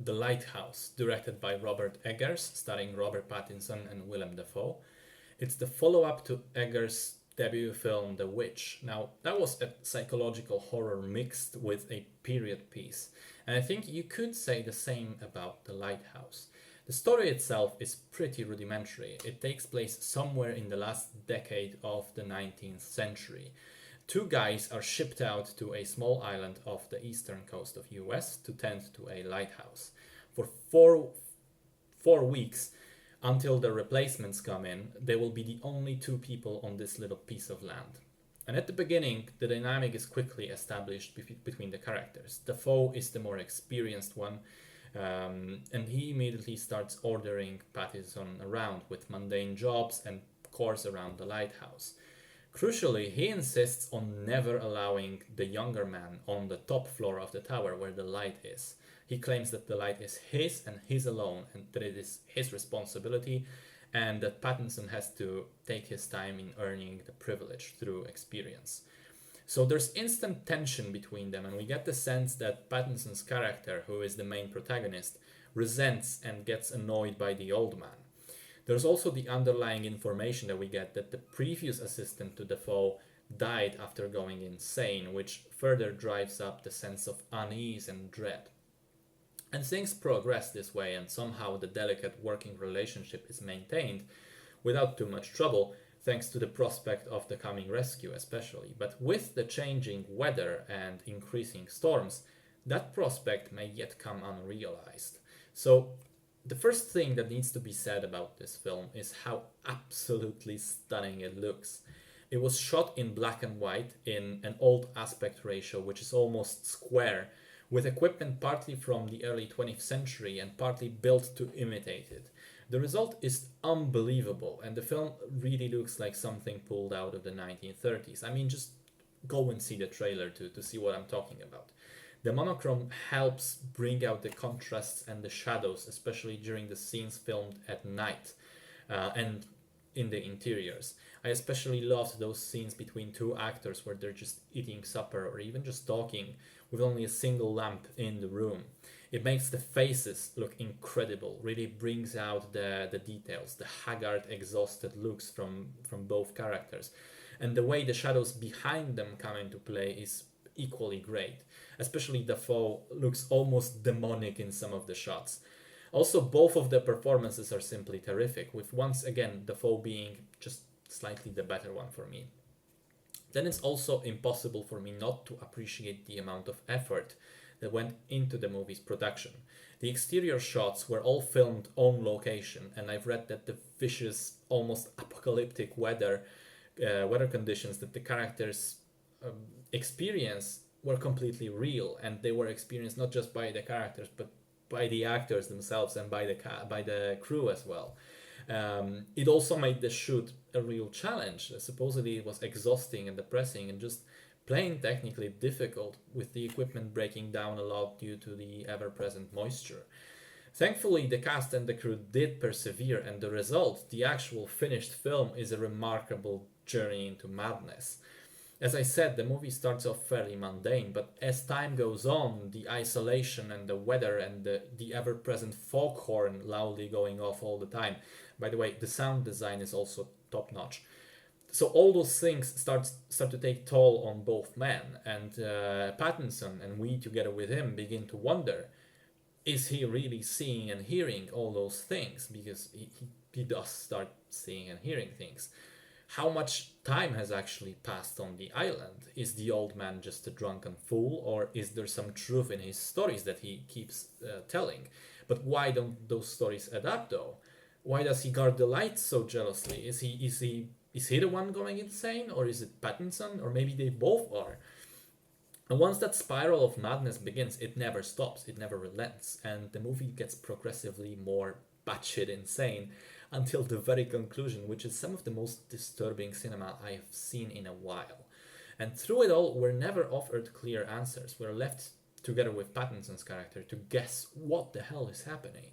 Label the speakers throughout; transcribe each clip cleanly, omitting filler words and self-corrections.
Speaker 1: The Lighthouse, directed by Robert Eggers, starring Robert Pattinson and Willem Dafoe. It's the follow-up to Eggers' debut film The Witch. Now, that was a psychological horror mixed with a period piece, and I think you could say the same about The Lighthouse. The story itself is pretty rudimentary. It takes place somewhere in the last decade of the 19th century. Two guys are shipped out to a small island off the eastern coast of US to tend to a lighthouse. For four weeks, until the replacements come in, they will be the only two people on this little piece of land. And at the beginning, the dynamic is quickly established between the characters. Defoe is the more experienced one, and he immediately starts ordering Pattison around with mundane jobs and chores around the lighthouse. Crucially, he insists on never allowing the younger man on the top floor of the tower where the light is. He claims that the light is his and his alone, and that it is his responsibility, and that Pattinson has to take his time in earning the privilege through experience. So there's instant tension between them, and we get the sense that Pattinson's character, who is the main protagonist, resents and gets annoyed by the old man. There's also the underlying information that we get that the previous assistant to Defoe died after going insane, which further drives up the sense of unease and dread. And things progress this way, and somehow the delicate working relationship is maintained without too much trouble, thanks to the prospect of the coming rescue especially. But with the changing weather and increasing storms, that prospect may yet come unrealized. So the first thing that needs to be said about this film is how absolutely stunning it looks. It was shot in black and white in an old aspect ratio, which is almost square, with equipment partly from the early 20th century and partly built to imitate it. The result is unbelievable, and the film really looks like something pulled out of the 1930s. I mean, just go and see the trailer to see what I'm talking about. The monochrome helps bring out the contrasts and the shadows, especially during the scenes filmed at night and in the interiors. I especially loved those scenes between two actors where they're just eating supper or even just talking with only a single lamp in the room. It makes the faces look incredible, really brings out the details, the haggard, exhausted looks from both characters. And the way the shadows behind them come into play is equally great. Especially Dafoe looks almost demonic in some of the shots. Also, both of the performances are simply terrific, with once again Dafoe being just slightly the better one for me. Then it's also impossible for me not to appreciate the amount of effort that went into the movie's production. The exterior shots were all filmed on location, and I've read that the vicious, almost apocalyptic weather conditions that the characters experience were completely real, and they were experienced not just by the characters but by the actors themselves and by the crew as well. It also made the shoot a real challenge. Supposedly it was exhausting and depressing and just plain technically difficult, with the equipment breaking down a lot due to the ever-present moisture. Thankfully, the cast and the crew did persevere, and the result, the actual finished film, is a remarkable journey into madness. As I said, the movie starts off fairly mundane, but as time goes on, the isolation and the weather and the ever-present foghorn loudly going off all the time. By the way, the sound design is also top-notch. So all those things start to take toll on both men, and Pattinson and we together with him begin to wonder, is he really seeing and hearing all those things? Because he does start seeing and hearing things. How much time has actually passed on the island? Is the old man just a drunken fool, or is there some truth in his stories that he keeps telling? But why don't those stories add up though? Why does he guard the lights so jealously? Is he the one going insane, or is it Pattinson, or maybe they both are? And once that spiral of madness begins, it never stops, it never relents, and the movie gets progressively more batshit insane until the very conclusion, which is some of the most disturbing cinema I have seen in a while. And through it all, we're never offered clear answers. We're left, together with Pattinson's character, to guess what the hell is happening.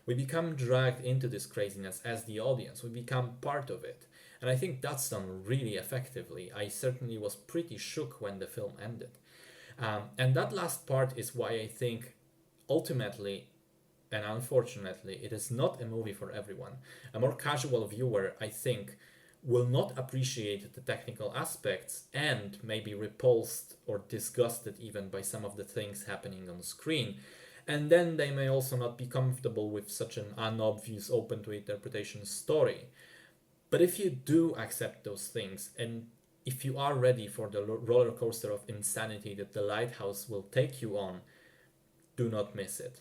Speaker 1: We become dragged into this craziness as the audience. We become part of it. And I think that's done really effectively. I certainly was pretty shook when the film ended. And that last part is why I think ultimately and unfortunately, it is not a movie for everyone. A more casual viewer, I think, will not appreciate the technical aspects and may be repulsed or disgusted even by some of the things happening on screen. And then they may also not be comfortable with such an unobvious, open to interpretation story. But if you do accept those things, and if you are ready for the roller coaster of insanity that The Lighthouse will take you on, do not miss it.